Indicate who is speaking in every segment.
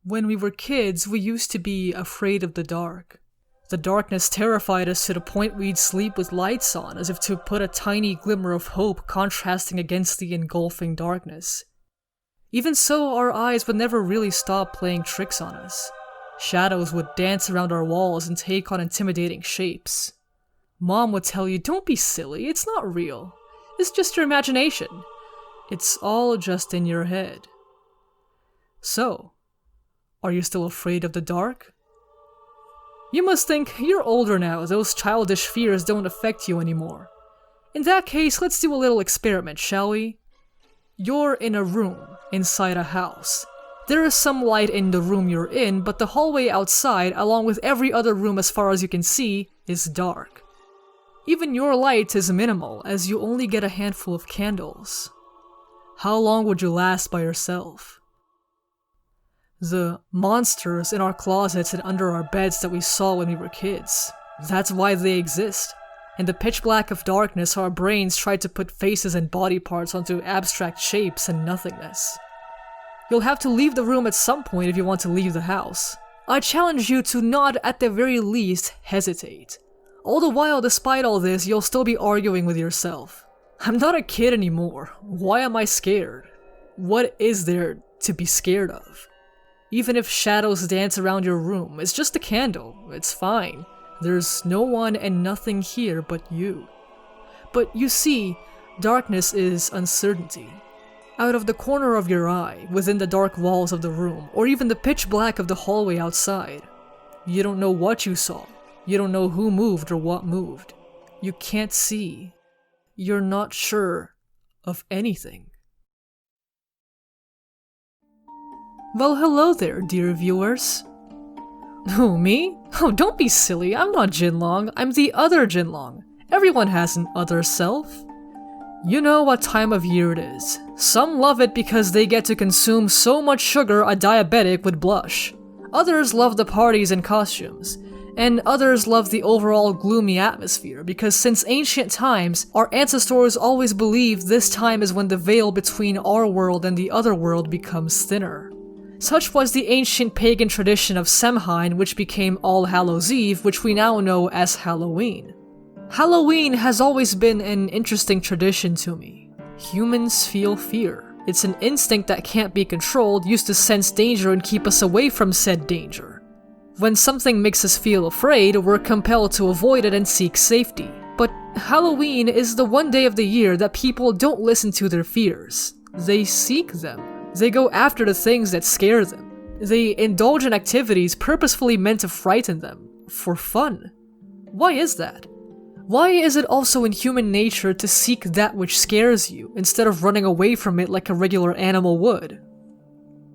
Speaker 1: When we were kids, we used to be afraid of the dark. The darkness terrified us to the point we'd sleep with lights on, as if to put a tiny glimmer of hope contrasting against the engulfing darkness. Even so, our eyes would never really stop playing tricks on us. Shadows would dance around our walls and take on intimidating shapes. Mom would tell you, "Don't be silly, it's not real. It's just your imagination. It's all just in your head." So, are you still afraid of the dark? You must think, you're older now, those childish fears don't affect you anymore. In that case, let's do a little experiment, shall we? You're in a room, inside a house. There is some light in the room you're in, but the hallway outside, along with every other room as far as you can see, is dark. Even your light is minimal, as you only get a handful of candles. How long would you last by yourself? The monsters in our closets and under our beds that we saw when we were kids, that's why they exist. In the pitch black of darkness, our brains try to put faces and body parts onto abstract shapes and nothingness. You'll have to leave the room at some point if you want to leave the house. I challenge you to not, at the very least, hesitate. All the while, despite all this, you'll still be arguing with yourself. I'm not a kid anymore. Why am I scared? What is there to be scared of? Even if shadows dance around your room, it's just a candle. It's fine. There's no one and nothing here but you. But you see, darkness is uncertainty. Out of the corner of your eye, within the dark walls of the room, or even the pitch black of the hallway outside, you don't know what you saw. You don't know who moved or what moved. You can't see. You're not sure of anything. Well, hello there, dear viewers. Who, me? Oh, don't be silly, I'm not Jinlong, I'm the other Jinlong. Everyone has an other self. You know what time of year it is. Some love it because they get to consume so much sugar a diabetic would blush. Others love the parties and costumes. And others love the overall gloomy atmosphere because since ancient times, our ancestors always believed this time is when the veil between our world and the other world becomes thinner. Such was the ancient pagan tradition of Samhain, which became All Hallows Eve, which we now know as Halloween. Halloween has always been an interesting tradition to me. Humans feel fear. It's an instinct that can't be controlled, used to sense danger and keep us away from said danger. When something makes us feel afraid, we're compelled to avoid it and seek safety. But Halloween is the one day of the year that people don't listen to their fears. They seek them. They go after the things that scare them. They indulge in activities purposefully meant to frighten them, for fun. Why is that? Why is it also in human nature to seek that which scares you, instead of running away from it like a regular animal would?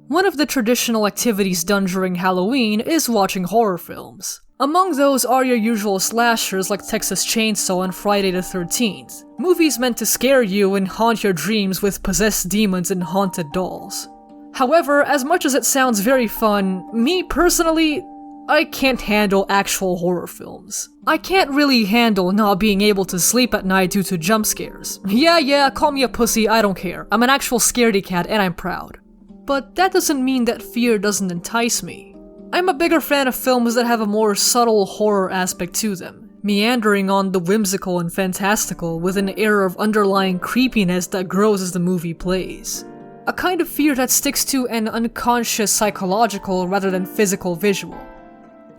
Speaker 1: One of the traditional activities done during Halloween is watching horror films. Among those are your usual slashers like Texas Chainsaw and Friday the 13th. Movies meant to scare you and haunt your dreams with possessed demons and haunted dolls. However, as much as it sounds very fun, me personally, I can't handle actual horror films. I can't really handle not being able to sleep at night due to jump scares. Yeah, call me a pussy, I don't care. I'm an actual scaredy cat and I'm proud. But that doesn't mean that fear doesn't entice me. I'm a bigger fan of films that have a more subtle horror aspect to them, meandering on the whimsical and fantastical with an air of underlying creepiness that grows as the movie plays. A kind of fear that sticks to an unconscious psychological rather than physical visual.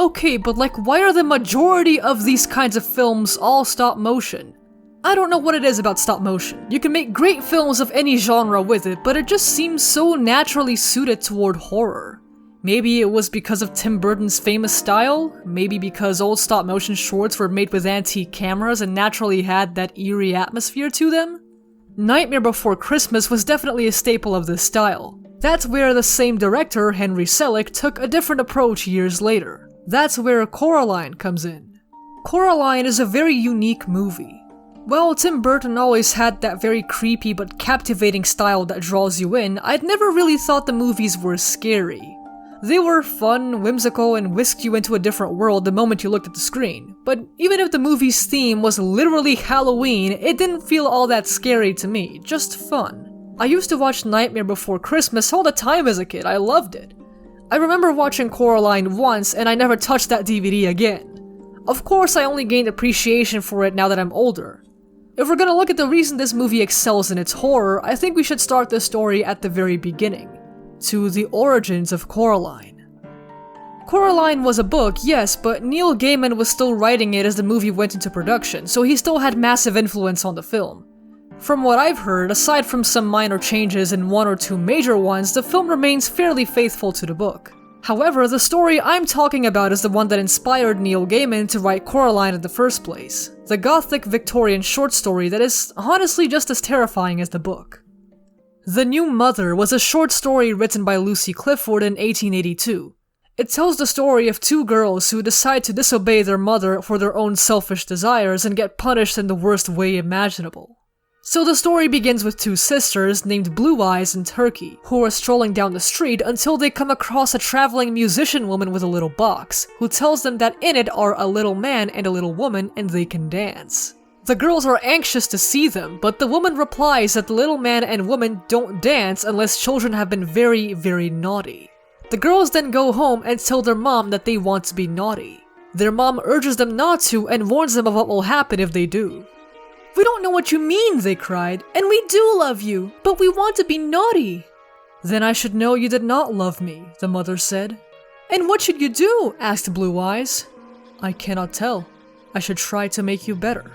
Speaker 1: Okay, but why are the majority of these kinds of films all stop motion? I don't know what it is about stop motion. You can make great films of any genre with it, but it just seems so naturally suited toward horror. Maybe it was because of Tim Burton's famous style? Maybe because old stop-motion shorts were made with antique cameras and naturally had that eerie atmosphere to them? Nightmare Before Christmas was definitely a staple of this style. That's where the same director, Henry Selick, took a different approach years later. That's where Coraline comes in. Coraline is a very unique movie. While Tim Burton always had that very creepy but captivating style that draws you in, I'd never really thought the movies were scary. They were fun, whimsical, and whisked you into a different world the moment you looked at the screen. But even if the movie's theme was literally Halloween, it didn't feel all that scary to me, just fun. I used to watch Nightmare Before Christmas all the time as a kid, I loved it. I remember watching Coraline once and I never touched that DVD again. Of course, I only gained appreciation for it now that I'm older. If we're gonna look at the reason this movie excels in its horror, I think we should start the story at the very beginning, to the origins of Coraline. Coraline was a book, yes, but Neil Gaiman was still writing it as the movie went into production, so he still had massive influence on the film. From what I've heard, aside from some minor changes and one or two major ones, the film remains fairly faithful to the book. However, the story I'm talking about is the one that inspired Neil Gaiman to write Coraline in the first place, the gothic Victorian short story that is honestly just as terrifying as the book. The New Mother was a short story written by Lucy Clifford in 1882. It tells the story of two girls who decide to disobey their mother for their own selfish desires and get punished in the worst way imaginable. So the story begins with two sisters named Blue Eyes and Turkey, who are strolling down the street until they come across a traveling musician woman with a little box, who tells them that in it are a little man and a little woman and they can dance. The girls are anxious to see them, but the woman replies that the little man and woman don't dance unless children have been very, very naughty. The girls then go home and tell their mom that they want to be naughty. Their mom urges them not to and warns them of what will happen if they do. "We don't know what you mean," they cried, "and we do love you, but we want to be naughty." "Then I should know you did not love me," the mother said. "And what should you do?" asked Blue Eyes. "I cannot tell. I should try to make you better."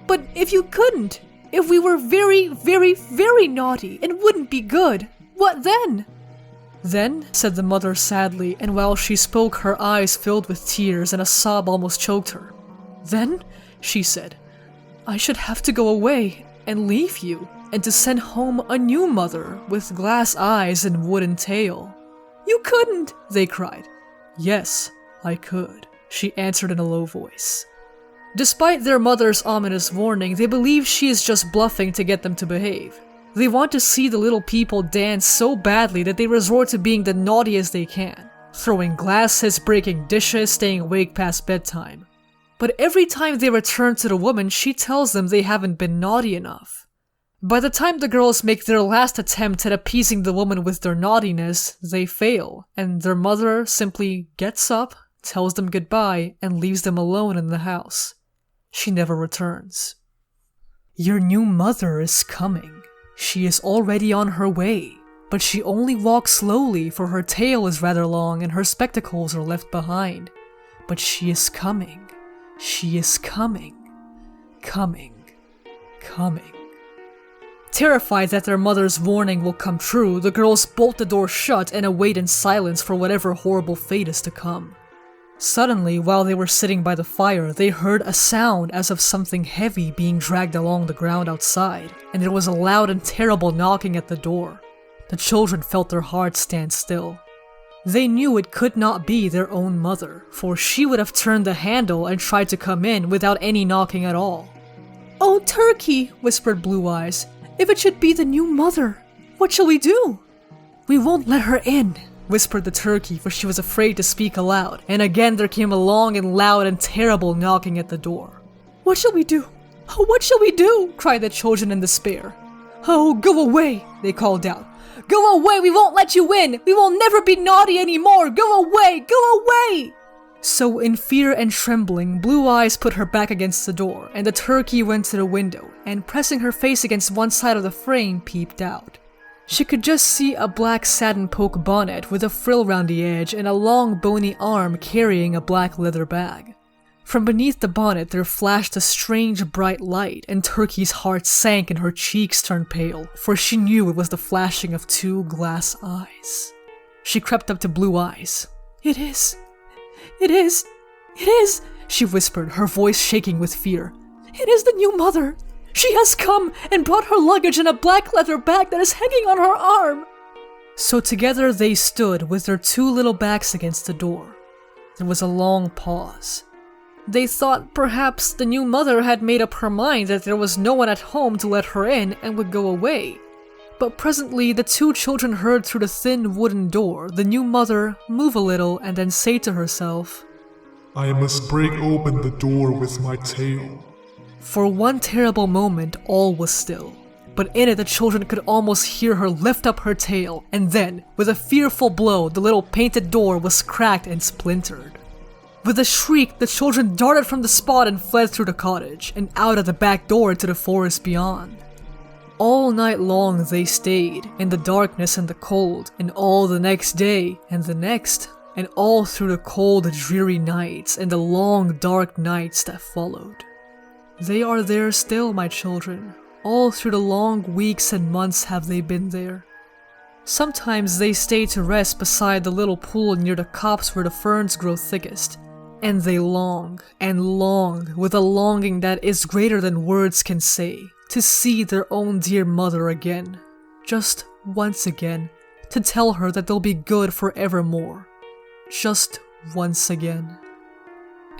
Speaker 1: "But if you couldn't, if we were very, very, very naughty and wouldn't be good, what then?" "Then," said the mother sadly, and while she spoke her eyes filled with tears and a sob almost choked her. "Then," she said, "I should have to go away and leave you, and to send home a new mother with glass eyes and wooden tail." "You couldn't!" they cried. "Yes, I could," she answered in a low voice. Despite their mother's ominous warning, they believe she is just bluffing to get them to behave. They want to see the little people dance so badly that they resort to being the naughtiest they can, throwing glasses, breaking dishes, staying awake past bedtime. But every time they return to the woman, she tells them they haven't been naughty enough. By the time the girls make their last attempt at appeasing the woman with their naughtiness, they fail, and their mother simply gets up, tells them goodbye, and leaves them alone in the house. She never returns. "Your new mother is coming. She is already on her way, but she only walks slowly for her tail is rather long and her spectacles are left behind. But she is coming. She is coming. Coming. Coming." Terrified that their mother's warning will come true, the girls bolt the door shut and await in silence for whatever horrible fate is to come. Suddenly, while they were sitting by the fire, they heard a sound as of something heavy being dragged along the ground outside, and there was a loud and terrible knocking at the door. The children felt their hearts stand still. They knew it could not be their own mother, for she would have turned the handle and tried to come in without any knocking at all. "Oh, Turkey," whispered Blue Eyes, "if it should be the new mother, what shall we do?" "We won't let her in," whispered the turkey, for she was afraid to speak aloud, and again there came a long and loud and terrible knocking at the door. "What shall we do? Oh, what shall we do?" cried the children in despair. "Oh, go away," they called out. "Go away, we won't let you in! We will never be naughty anymore! Go away! Go away!" So in fear and trembling, Blue Eyes put her back against the door, and the turkey went to the window, and pressing her face against one side of the frame, peeped out. She could just see a black satin poke bonnet with a frill round the edge and a long bony arm carrying a black leather bag. From beneath the bonnet there flashed a strange bright light, and Turkey's heart sank and her cheeks turned pale, for she knew it was the flashing of two glass eyes. She crept up to Blue Eyes. It is, she whispered, her voice shaking with fear. "It is the new mother! She has come and brought her luggage in a black leather bag that is hanging on her arm!" So together they stood with their two little backs against the door. There was a long pause. They thought perhaps the new mother had made up her mind that there was no one at home to let her in and would go away. But presently the two children heard through the thin wooden door the new mother move a little and then say to herself,
Speaker 2: "I must break open the door with my tail."
Speaker 1: For one terrible moment all was still, but in it the children could almost hear her lift up her tail, and then, with a fearful blow, the little painted door was cracked and splintered. With a shriek, the children darted from the spot and fled through the cottage, and out of the back door into the forest beyond. All night long they stayed, in the darkness and the cold, and all the next day, and the next, and all through the cold, dreary nights, and the long, dark nights that followed. They are there still, my children. All through the long weeks and months have they been there. Sometimes they stay to rest beside the little pool near the copse where the ferns grow thickest, and they long, and long, with a longing that is greater than words can say, to see their own dear mother again. Just once again, to tell her that they'll be good forevermore. Just once again.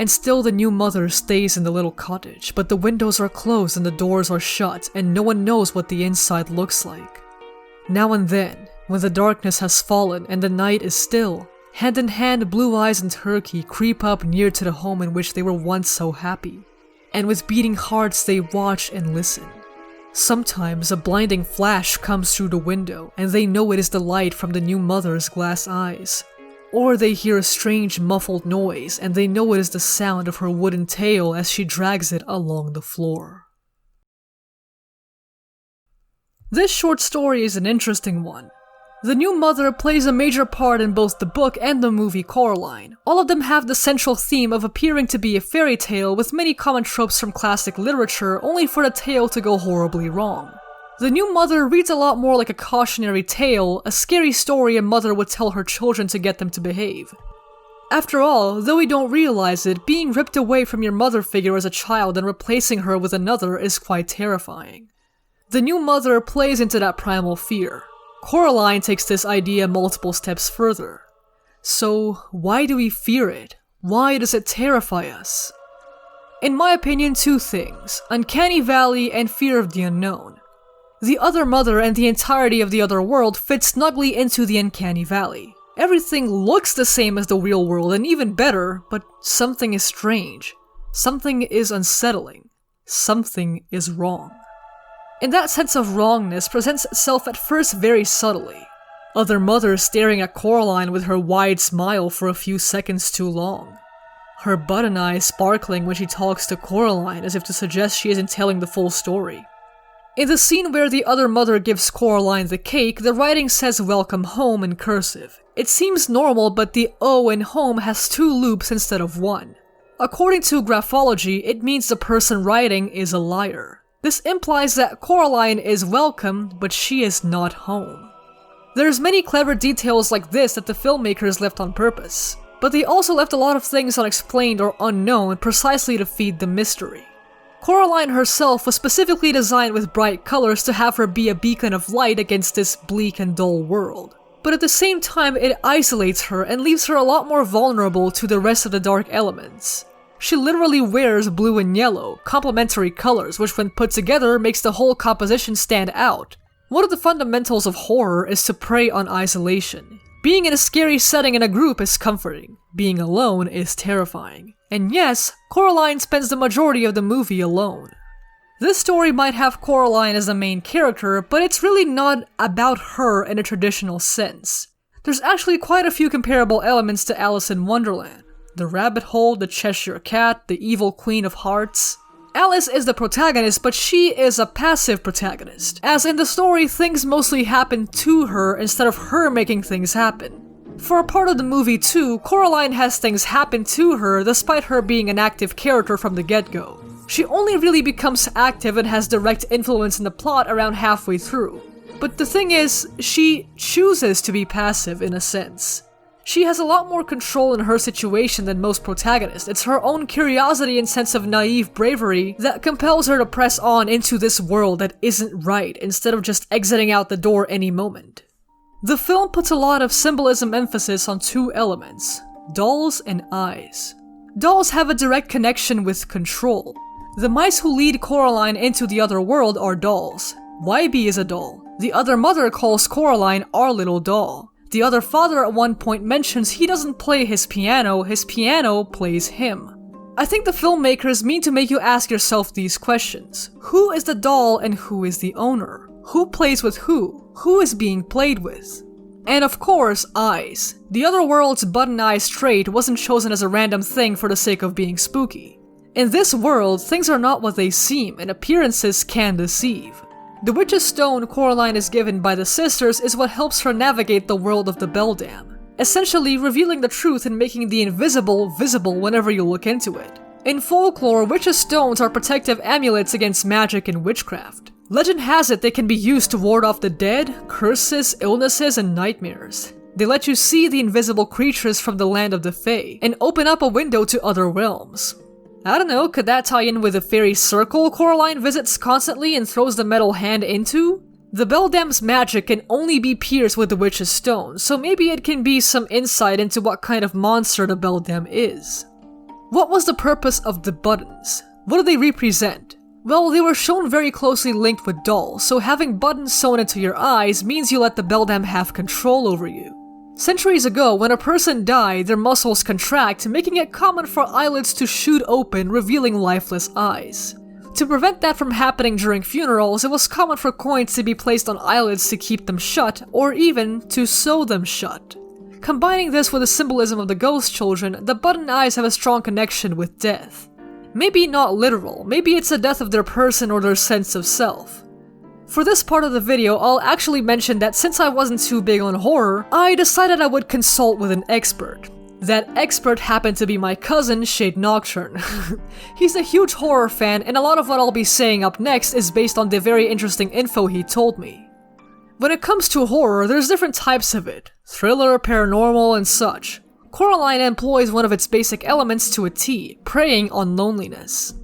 Speaker 1: And still the new mother stays in the little cottage, but the windows are closed and the doors are shut, and no one knows what the inside looks like. Now and then, when the darkness has fallen and the night is still, hand in hand Blue Eyes and Turkey creep up near to the home in which they were once so happy. And with beating hearts they watch and listen. Sometimes a blinding flash comes through the window, and they know it is the light from the new mother's glass eyes. Or they hear a strange muffled noise, and they know it is the sound of her wooden tail as she drags it along the floor. This short story is an interesting one. The new mother plays a major part in both the book and the movie Coraline. All of them have the central theme of appearing to be a fairy tale with many common tropes from classic literature, only for the tale to go horribly wrong. The new mother reads a lot more like a cautionary tale, a scary story a mother would tell her children to get them to behave. After all, though we don't realize it, being ripped away from your mother figure as a child and replacing her with another is quite terrifying. The new mother plays into that primal fear. Coraline takes this idea multiple steps further. So, why do we fear it? Why does it terrify us? In my opinion, two things: uncanny valley and fear of the unknown. The other mother and the entirety of the other world fit snugly into the uncanny valley. Everything looks the same as the real world and even better, but something is strange. Something is unsettling. Something is wrong. And that sense of wrongness presents itself at first very subtly. Other mothers staring at Coraline with her wide smile for a few seconds too long. Her button eyes sparkling when she talks to Coraline as if to suggest she isn't telling the full story. In the scene where the other mother gives Coraline the cake, the writing says "Welcome home" in cursive. It seems normal, but the O in home has two loops instead of one. According to graphology, it means the person writing is a liar. This implies that Coraline is welcome, but she is not home. There's many clever details like this that the filmmakers left on purpose, but they also left a lot of things unexplained or unknown precisely to feed the mystery. Coraline herself was specifically designed with bright colors to have her be a beacon of light against this bleak and dull world, but at the same time it isolates her and leaves her a lot more vulnerable to the rest of the dark elements. She literally wears blue and yellow, complementary colors, which when put together makes the whole composition stand out. One of the fundamentals of horror is to prey on isolation. Being in a scary setting in a group is comforting. Being alone is terrifying. And yes, Coraline spends the majority of the movie alone. This story might have Coraline as the main character, but it's really not about her in a traditional sense. There's actually quite a few comparable elements to Alice in Wonderland. The rabbit hole, the Cheshire Cat, the evil Queen of Hearts. Alice is the protagonist, but she is a passive protagonist, as in the story things mostly happen to her instead of her making things happen. For a part of the movie too, Coraline has things happen to her despite her being an active character from the get-go. She only really becomes active and has direct influence in the plot around halfway through. But the thing is, she chooses to be passive in a sense. She has a lot more control in her situation than most protagonists. It's her own curiosity and sense of naive bravery that compels her to press on into this world that isn't right instead of just exiting out the door any moment. The film puts a lot of symbolism emphasis on two elements: dolls and eyes. Dolls have a direct connection with control. The mice who lead Coraline into the other world are dolls. Wybie is a doll. The other mother calls Coraline our little doll. The other father at one point mentions he doesn't play his piano plays him. I think the filmmakers mean to make you ask yourself these questions. Who is the doll and who is the owner? Who plays with who? Who is being played with? And of course, eyes. The other world's button eyes trait wasn't chosen as a random thing for the sake of being spooky. In this world, things are not what they seem, and appearances can deceive. The witch's stone Coraline is given by the sisters is what helps her navigate the world of the Beldam, essentially revealing the truth and making the invisible visible whenever you look into it. In folklore, witches' stones are protective amulets against magic and witchcraft. Legend has it they can be used to ward off the dead, curses, illnesses, and nightmares. They let you see the invisible creatures from the land of the Fae, and open up a window to other realms. I don't know, could that tie in with the fairy circle Coraline visits constantly and throws the metal hand into? The Beldam's magic can only be pierced with the witch's stone, so maybe it can be some insight into what kind of monster the Beldam is. What was the purpose of the buttons? What do they represent? Well, they were shown very closely linked with dolls, so having buttons sewn into your eyes means you let the Beldam have control over you. Centuries ago, when a person died, their muscles contract, making it common for eyelids to shoot open, revealing lifeless eyes. To prevent that from happening during funerals, it was common for coins to be placed on eyelids to keep them shut, or even to sew them shut. Combining this with the symbolism of the ghost children, the button eyes have a strong connection with death. Maybe not literal, maybe it's the death of their person or their sense of self. For this part of the video, I'll actually mention that since I wasn't too big on horror, I decided I would consult with an expert. That expert happened to be my cousin, Shade Nocturne. He's a huge horror fan, and a lot of what I'll be saying up next is based on the very interesting info he told me. When it comes to horror, there's different types of it. Thriller, paranormal, and such. Coraline employs one of its basic elements to a T, preying on loneliness.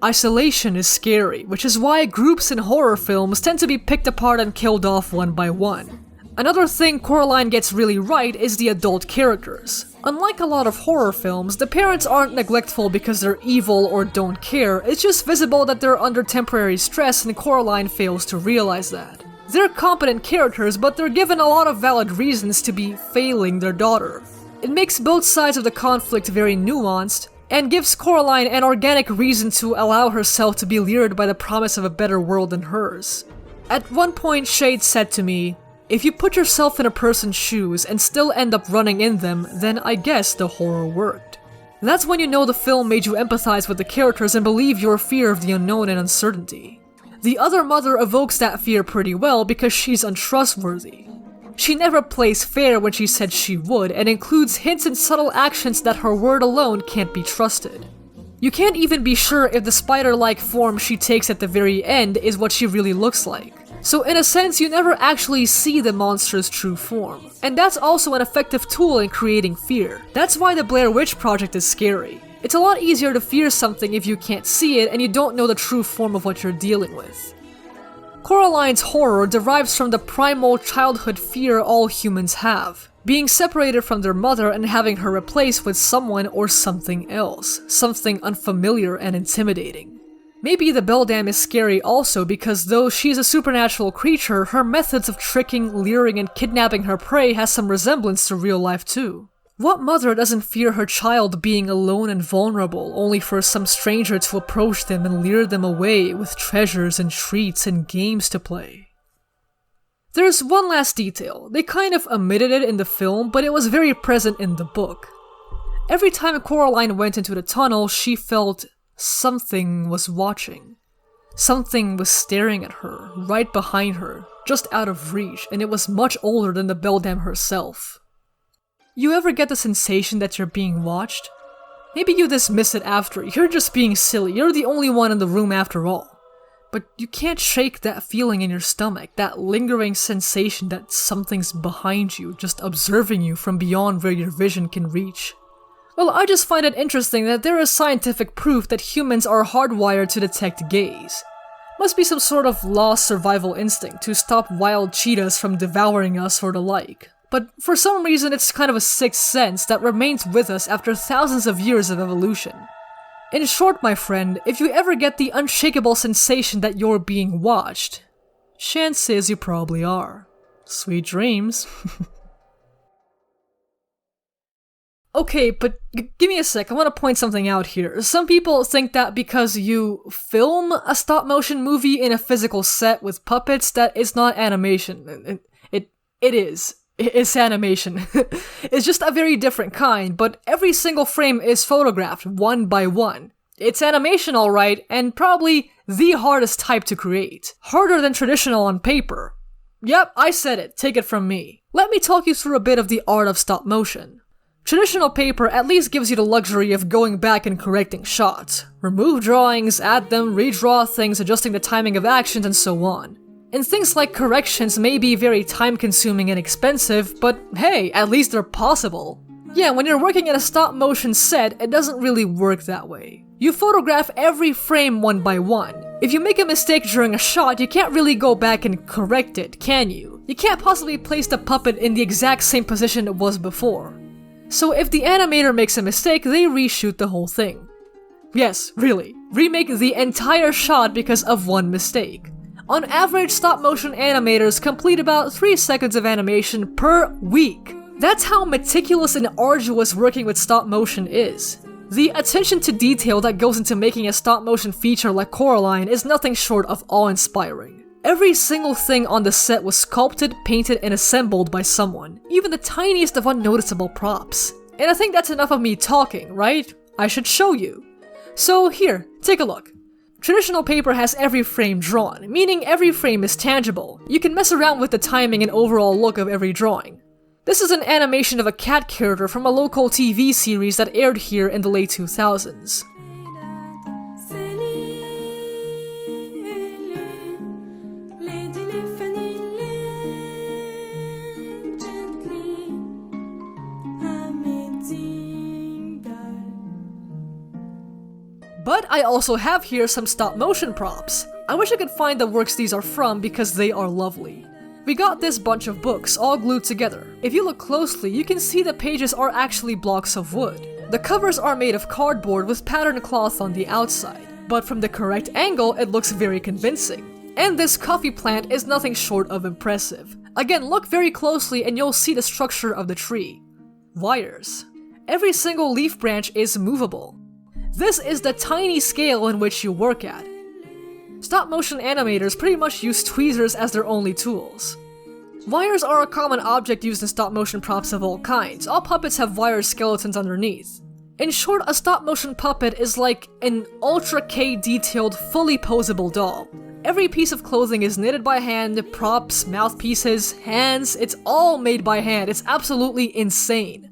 Speaker 1: Isolation is scary, which is why groups in horror films tend to be picked apart and killed off one by one. Another thing Coraline gets really right is the adult characters. Unlike a lot of horror films, the parents aren't neglectful because they're evil or don't care, it's just visible that they're under temporary stress and Coraline fails to realize that. They're competent characters, but they're given a lot of valid reasons to be failing their daughter. It makes both sides of the conflict very nuanced, and gives Coraline an organic reason to allow herself to be lured by the promise of a better world than hers. At one point, Shade said to me, "If you put yourself in a person's shoes and still end up running in them, then I guess the horror worked." That's when you know the film made you empathize with the characters and believe your fear of the unknown and uncertainty. The other mother evokes that fear pretty well because she's untrustworthy. She never plays fair when she said she would, and includes hints and subtle actions that her word alone can't be trusted. You can't even be sure if the spider-like form she takes at the very end is what she really looks like. So in a sense, you never actually see the monster's true form. And that's also an effective tool in creating fear. That's why the Blair Witch Project is scary. It's a lot easier to fear something if you can't see it and you don't know the true form of what you're dealing with. Coraline's horror derives from the primal childhood fear all humans have, being separated from their mother and having her replaced with someone or something else, something unfamiliar and intimidating. Maybe the Beldam is scary also because though she's a supernatural creature, her methods of tricking, luring, and kidnapping her prey has some resemblance to real life too. What mother doesn't fear her child being alone and vulnerable, only for some stranger to approach them and lure them away with treasures and treats and games to play? There's one last detail. They kind of omitted it in the film, but it was very present in the book. Every time Coraline went into the tunnel, she felt something was watching. Something was staring at her, right behind her, just out of reach, and it was much older than the Beldam herself. You ever get the sensation that you're being watched? Maybe you dismiss it after, you're just being silly, you're the only one in the room after all. But you can't shake that feeling in your stomach, that lingering sensation that something's behind you, just observing you from beyond where your vision can reach. Well, I just find it interesting that there is scientific proof that humans are hardwired to detect gaze. Must be some sort of lost survival instinct to stop wild cheetahs from devouring us or the like. But for some reason it's kind of a sixth sense that remains with us after thousands of years of evolution. In short, my friend, if you ever get the unshakable sensation that you're being watched, chances you probably are. Sweet dreams. Okay, but give me a sec, I want to point something out here. Some people think that because you film a stop-motion movie in a physical set with puppets, that it's not animation. It is. It's animation. It's just a very different kind, but every single frame is photographed one by one. It's animation alright, and probably the hardest type to create. Harder than traditional on paper. Yep, I said it, take it from me. Let me talk you through a bit of the art of stop motion. Traditional paper at least gives you the luxury of going back and correcting shots. Remove drawings, add them, redraw things, adjusting the timing of actions, and so on. And things like corrections may be very time-consuming and expensive, but hey, at least they're possible. Yeah, when you're working in a stop-motion set, it doesn't really work that way. You photograph every frame one by one. If you make a mistake during a shot, you can't really go back and correct it, can you? You can't possibly place the puppet in the exact same position it was before. So if the animator makes a mistake, they reshoot the whole thing. Yes, really. Remake the entire shot because of one mistake. On average, stop-motion animators complete about 3 seconds of animation per week. That's how meticulous and arduous working with stop-motion is. The attention to detail that goes into making a stop-motion feature like Coraline is nothing short of awe-inspiring. Every single thing on the set was sculpted, painted, and assembled by someone, even the tiniest of unnoticeable props. And I think that's enough of me talking, right? I should show you. So here, take a look. Traditional paper has every frame drawn, meaning every frame is tangible. You can mess around with the timing and overall look of every drawing. This is an animation of a cat character from a local TV series that aired here in the late 2000s. But I also have here some stop-motion props. I wish I could find the works these are from because they are lovely. We got this bunch of books all glued together. If you look closely, you can see the pages are actually blocks of wood. The covers are made of cardboard with patterned cloth on the outside, but from the correct angle, it looks very convincing. And this coffee plant is nothing short of impressive. Again, look very closely and you'll see the structure of the tree. Wires. Every single leaf branch is movable. This is the tiny scale in which you work at. Stop-motion animators pretty much use tweezers as their only tools. Wires are a common object used in stop-motion props of all kinds. All puppets have wire skeletons underneath. In short, a stop-motion puppet is like an ultra-K detailed, fully posable doll. Every piece of clothing is knitted by hand, props, mouthpieces, hands, it's all made by hand. It's absolutely insane.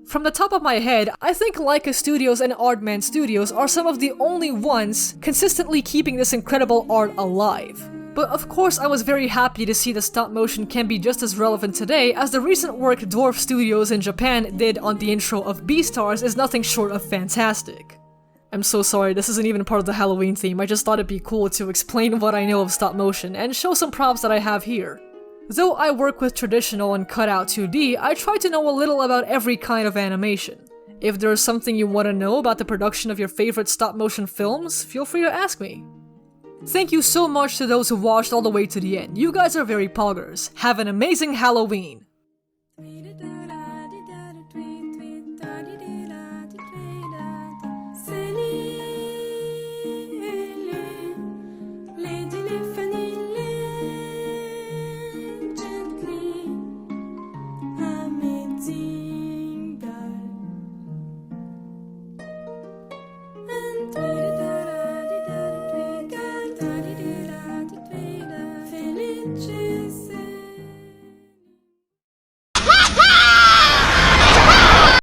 Speaker 1: From the top of my head, I think Leica Studios and Aardman Studios are some of the only ones consistently keeping this incredible art alive. But of course I was very happy to see that stop motion can be just as relevant today as the recent work Dwarf Studios in Japan did on the intro of Beastars is nothing short of fantastic. I'm so sorry, this isn't even part of the Halloween theme, I just thought it'd be cool to explain what I know of stop motion and show some props that I have here. Though I work with traditional and cutout 2D, I try to know a little about every kind of animation. If there's something you want to know about the production of your favorite stop-motion films, feel free to ask me. Thank you so much to those who watched all the way to the end. You guys are very poggers. Have an amazing Halloween!